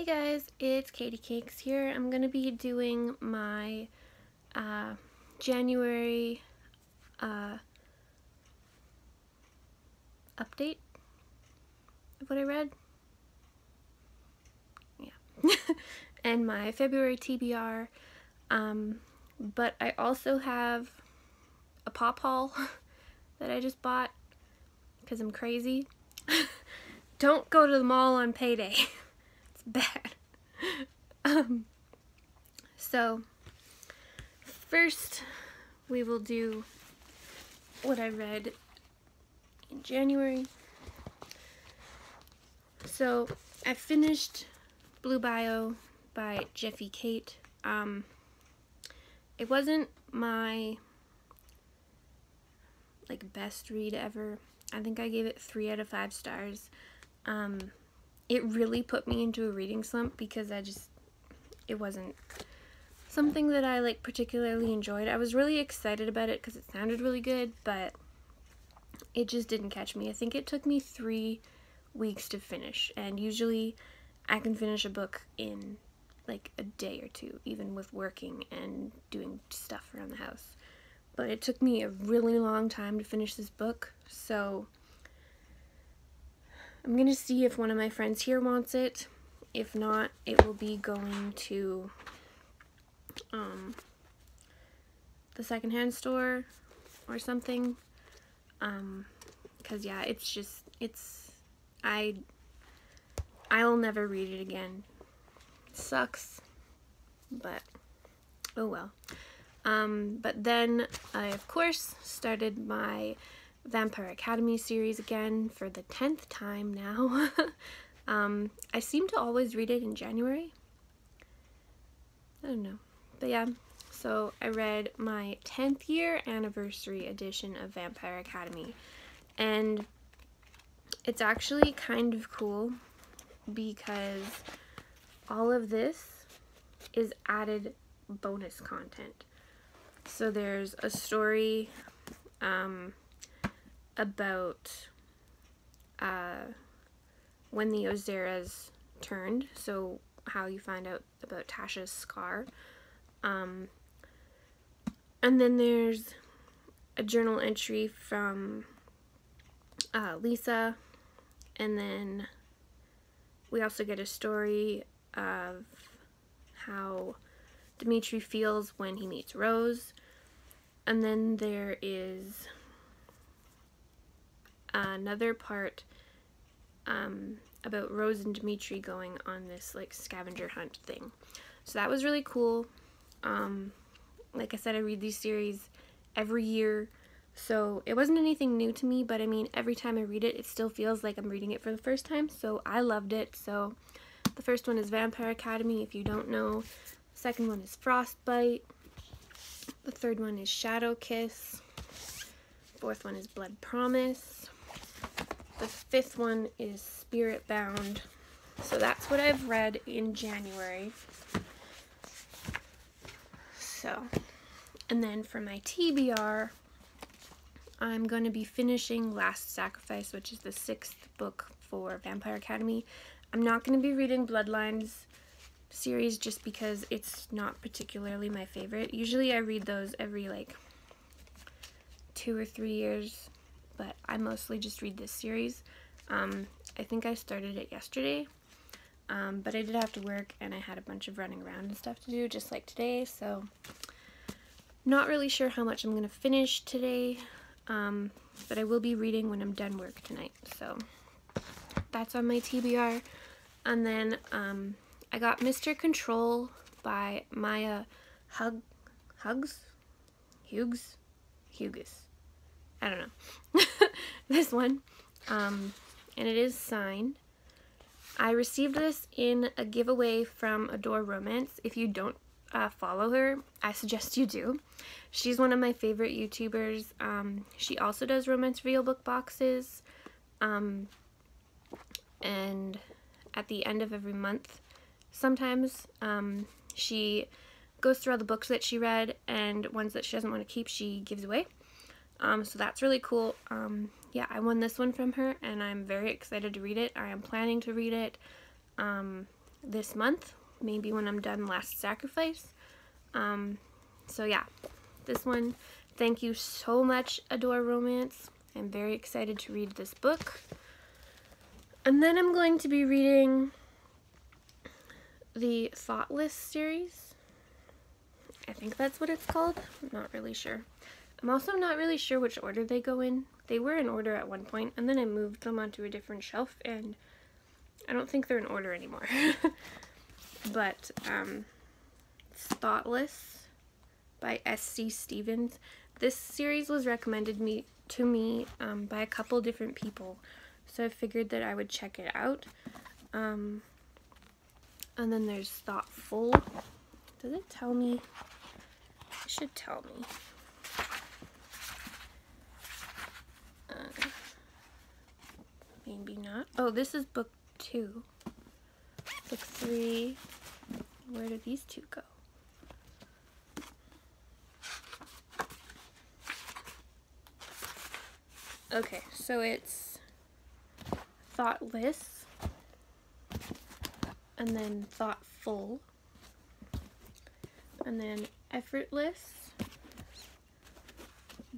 Hey guys, it's Katie Cakes here. I'm going to be doing my January update of what I read. Yeah. And my February TBR. But I also have a pop haul that I just bought because I'm crazy. Don't go to the mall on payday. It's bad. So first we will do what I read in January. So I finished Blue Bio by Jeffy Kate. It wasn't my best read ever. I think I gave it 3 out of 5 stars. It really put me into a reading slump because it wasn't something that I particularly enjoyed. I was really excited about it because it sounded really good, but it just didn't catch me. I think it took me 3 weeks to finish, and usually I can finish a book in a day or 2, even with working and doing stuff around the house. But it took me a really long time to finish this book, so I'm gonna see if one of my friends here wants it. If not, it will be going to the secondhand store or something. Cause yeah, I'll never read it again. It sucks, but oh well. But then I, of course, started my Vampire Academy series again for the 10th time now. I seem to always read it in January. I don't know. But yeah, so I read my 10th year anniversary edition of Vampire Academy. And it's actually kind of cool because all of this is added bonus content. So there's a story about when the Ozeras turned, so how you find out about Tasha's scar. And then there's a journal entry from Lisa, and then we also get a story of how Dimitri feels when he meets Rose. And then there is another part about Rose and Dimitri going on this scavenger hunt thing. So that was really cool. Like I said, I read these series every year, so it wasn't anything new to me, but I mean, every time I read it, it still feels like I'm reading it for the first time, so I loved it. So the first one is Vampire Academy, if you don't know. The second one is Frostbite. The third one is Shadow Kiss. Fourth one is Blood Promise. The fifth one is Spirit Bound. So that's what I've read in January. So, and then for my TBR, I'm going to be finishing Last Sacrifice, which is the 6th book for Vampire Academy. I'm not going to be reading Bloodlines series just because it's not particularly my favorite. Usually I read those every 2 or 3 years, but I mostly just read this series. I think I started it yesterday, but I did have to work and I had a bunch of running around and stuff to do, just like today, so not really sure how much I'm going to finish today, but I will be reading when I'm done work tonight, so that's on my TBR. And then I got Mr. Control by Maya Hughes? I don't know. This one. And it is signed. I received this in a giveaway from Adore Romance. If you don't follow her, I suggest you do. She's one of my favorite YouTubers. She also does romance real book boxes. And at the end of every month, sometimes, she goes through all the books that she read, and ones that she doesn't want to keep, she gives away. So that's really cool. Yeah, I won this one from her, and I'm very excited to read it. I am planning to read it. this month, maybe when I'm done Last Sacrifice. So yeah, this one, thank you so much, Adore Romance. I'm very excited to read this book. And then I'm going to be reading the Thoughtless series. I think that's what it's called. I'm not really sure. I'm also not really sure which order they go in. They were in order at one point, and then I moved them onto a different shelf, and I don't think they're in order anymore. But it's Thoughtless by S.C. Stevens. This series was recommended to me by a couple different people, so I figured that I would check it out. And then there's Thoughtful. Does it tell me? It should tell me. Maybe not. Oh, this is book 2. Book 3. Where did these two go? Okay, so it's Thoughtless, and then Thoughtful, and then Effortless,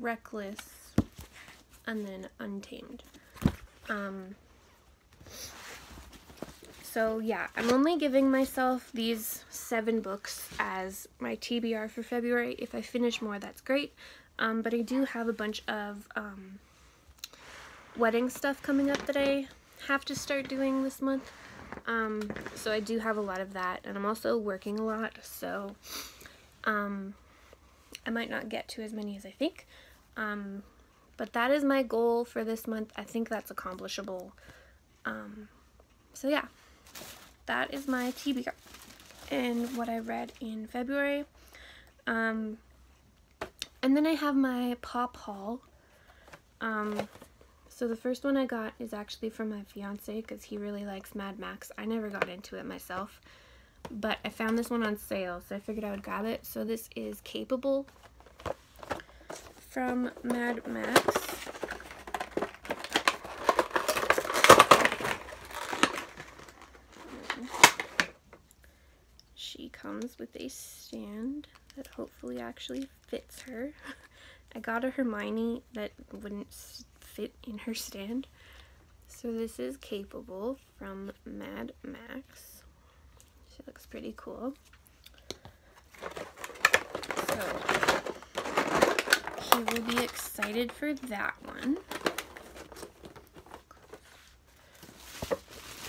Reckless, and then Untamed. So yeah, I'm only giving myself these 7 books as my TBR for February. If I finish more, that's great. But I do have a bunch of wedding stuff coming up that I have to start doing this month. So I do have a lot of that, and I'm also working a lot, so I might not get to as many as I think. But that is my goal for this month. I think that's accomplishable. So yeah, that is my TBR and what I read in February. And then I have my pop haul. So the first one I got is actually from my fiance because he really likes Mad Max. I never got into it myself, but I found this one on sale, so I figured I would grab it. So this is Capable from Mad Max. She comes with a stand that hopefully actually fits her. I got a Hermione that wouldn't fit in her stand. So this is Capable from Mad Max. She looks pretty cool. So he will be excited for that one.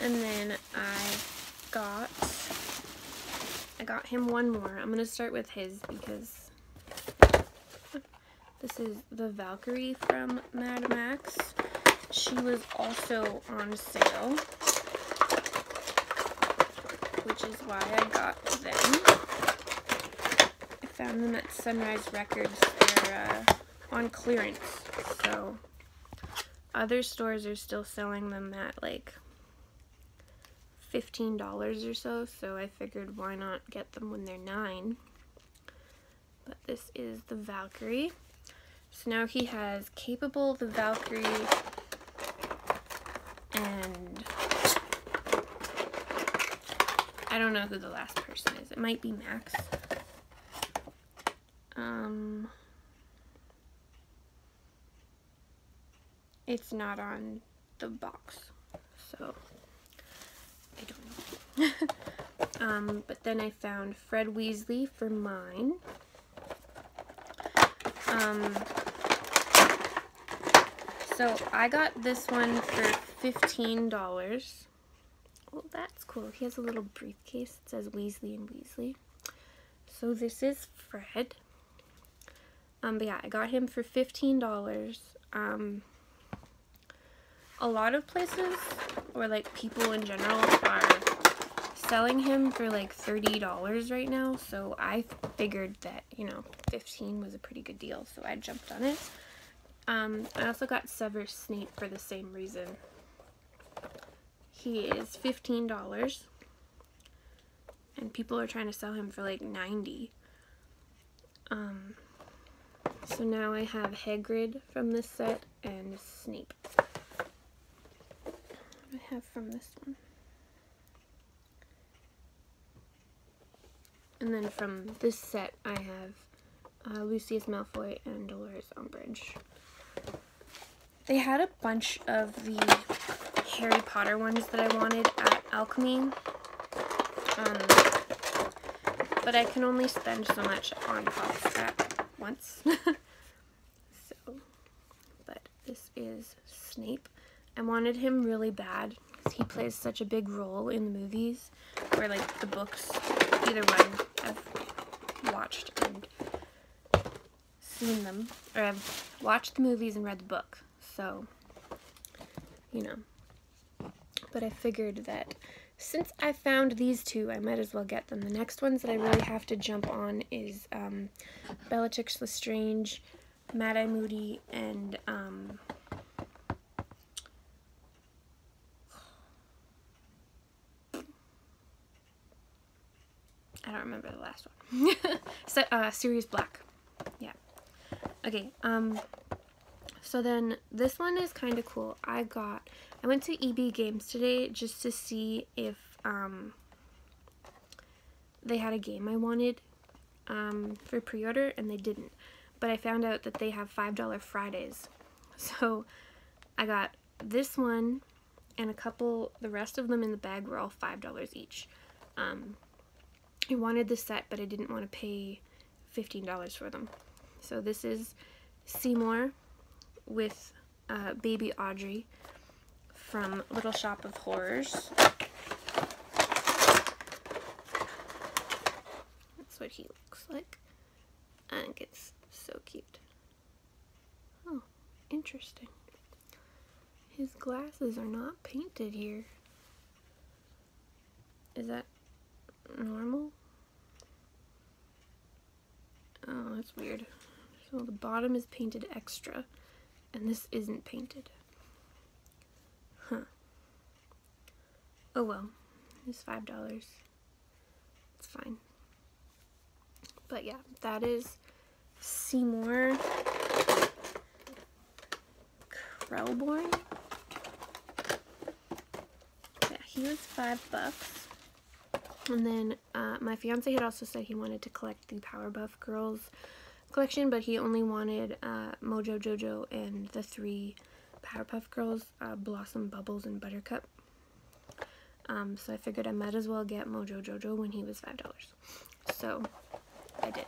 And then I got him one more. I'm gonna start with his because this is the Valkyrie from Mad Max. She was also on sale, which is why I got them. I found them at Sunrise Records. They're on clearance, so other stores are still selling them at like $15 or so, so I figured why not get them when they're $9. But this is the Valkyrie. So now he has Capable, the Valkyrie, and I don't know who the last person is. It might be Max. It's not on the box, so I don't know. But then I found Fred Weasley for mine. So I got this one for $15. Well, that's cool. He has a little briefcase. It says Weasley and Weasley. So this is Fred. But yeah, I got him for $15. A lot of places, or like people in general, are selling him for like $30 right now, so I figured that, you know, 15 was a pretty good deal, so I jumped on it. I also got Severus Snape for the same reason. He is $15, and people are trying to sell him for like $90. So now I have Hagrid from this set and Snape. What do I have from this one? And then from this set, I have Lucius Malfoy and Dolores Umbridge. They had a bunch of the Harry Potter ones that I wanted at Alchemy. But I can only spend so much on Pops at once. So, but this is Snape. I wanted him really bad because he plays such a big role in the movies, or like the books. Either one, I've watched and seen them, or I've watched the movies and read the book. So, you know. But I figured that since I found these two, I might as well get them. The next ones that I really have to jump on is Bellatrix Lestrange, Mad-Eye Moody, and I don't remember the last one. So, Sirius Black. Yeah. Okay, so then this one is kind of cool. I went to EB Games today just to see if they had a game I wanted for pre-order, and they didn't. But I found out that they have $5 Fridays. So I got this one and a couple, the rest of them in the bag were all $5 each. I wanted the set, but I didn't want to pay $15 for them. So this is Seymour with baby Audrey from Little Shop of Horrors. That's what he looks like. I think it's so cute. Oh, interesting. His glasses are not painted here. Is that normal? Oh, that's weird. So the bottom is painted extra, and this isn't painted. Huh. Oh well, it's $5. It's fine. But yeah, that is Seymour Krelborn. Yeah, he was $5. And then my fiance had also said he wanted to collect the Powerpuff Girls collection, but he only wanted Mojo Jojo and the 3 Powerpuff Girls, Blossom, Bubbles, and Buttercup. So I figured I might as well get Mojo Jojo when he was $5. So I did.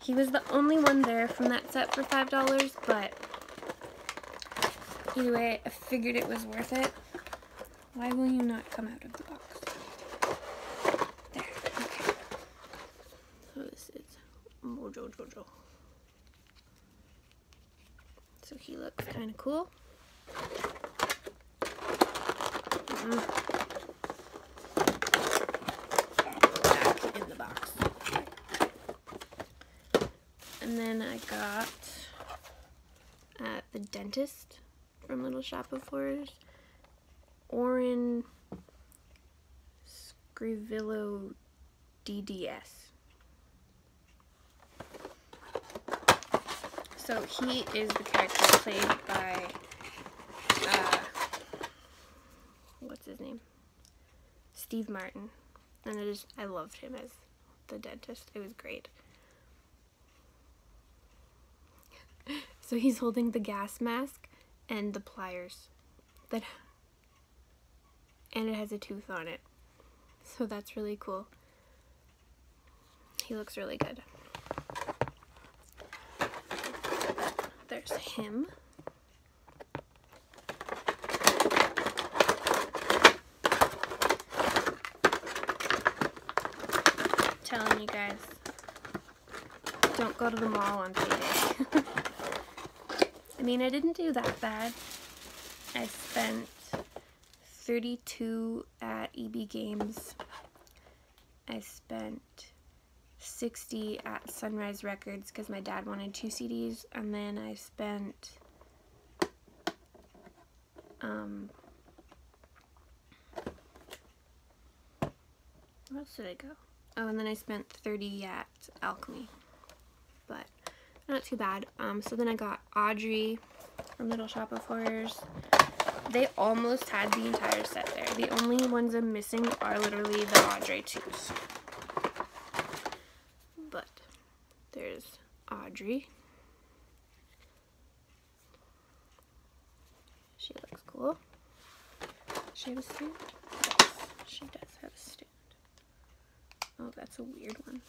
He was the only one there from that set for $5, but either way, I figured it was worth it. Why will you not come out of the box? There, okay. So this is Mojo Jojo. So he looks kind of cool. Back in the box. And then I got the Dentist from Little Shop of Horrors, Orin Scrivillo DDS. So he is the character played by, what's his name? Steve Martin. And I loved him as the dentist. It was great. So he's holding the gas mask and the pliers and it has a tooth on it. So that's really cool. He looks really good. There's him. Telling you guys, don't go to the mall on payday. I mean, I didn't do that bad. I spent $32 at EB Games. I spent $60 at Sunrise Records because my dad wanted 2 CDs, and then I spent where else did I go? Oh, and then I spent $30 at Alchemy, but not too bad. So then I got Audrey from Little Shop of Horrors. They almost had the entire set there. The only ones I'm missing are literally the Audrey 2s. but there's Audrey. She looks cool. Does she have a stand? Yes, she does have a stand. Oh, that's a weird one.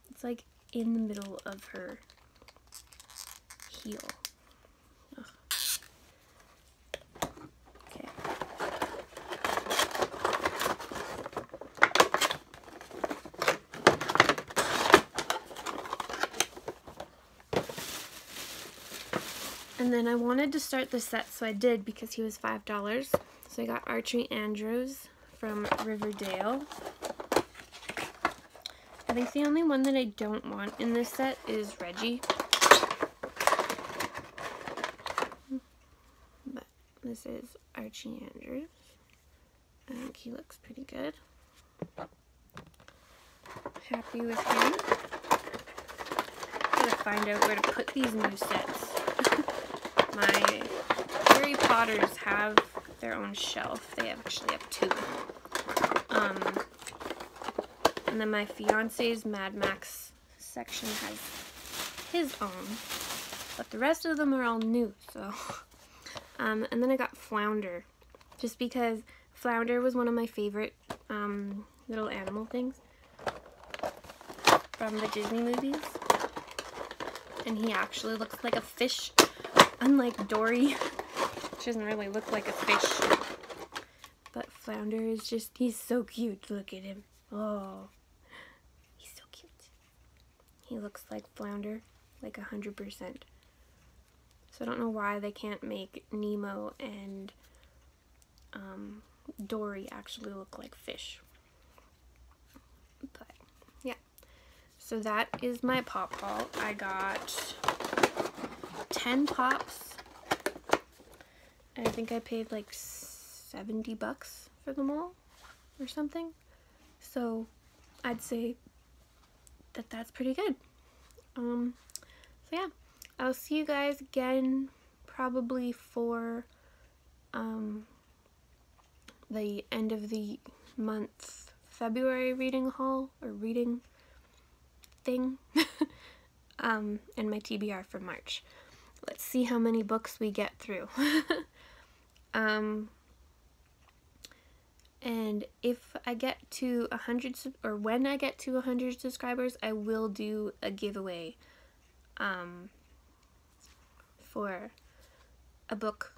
It's like in the middle of her heel. Ugh. Okay. And then I wanted to start the set, so I did because he was $5. So I got Archie Andrews from Riverdale. I think the only one that I don't want in this set is Reggie. But this is Archie Andrews. I think he looks pretty good. Happy with him. Gotta find out where to put these new sets. My Harry Potters have their own shelf. They actually have two. And then my fiance's Mad Max section has his own. But the rest of them are all new, so. And then I got Flounder. Just because Flounder was one of my favorite little animal things from the Disney movies. And he actually looks like a fish. Unlike Dory, which doesn't really look like a fish. But Flounder is just, he's so cute. Look at him. Oh, he's so cute. He looks like Flounder, like 100%. So I don't know why they can't make Nemo and Dory actually look like fish. But, yeah. So that is my pop haul. I got 10 pops. And I think I paid like $70 for them all or something. So I'd say that that's pretty good. So yeah, I'll see you guys again probably for the end of the month February reading haul or reading thing. And my TBR for March. Let's see how many books we get through. And if I get to 100, or when I get to 100 subscribers, I will do a giveaway for a book.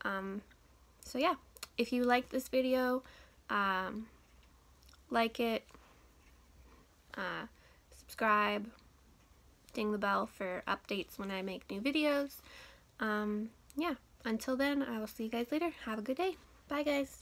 So yeah, if you like this video, like it, subscribe, ding the bell for updates when I make new videos. Yeah, until then, I will see you guys later. Have a good day. Bye, guys.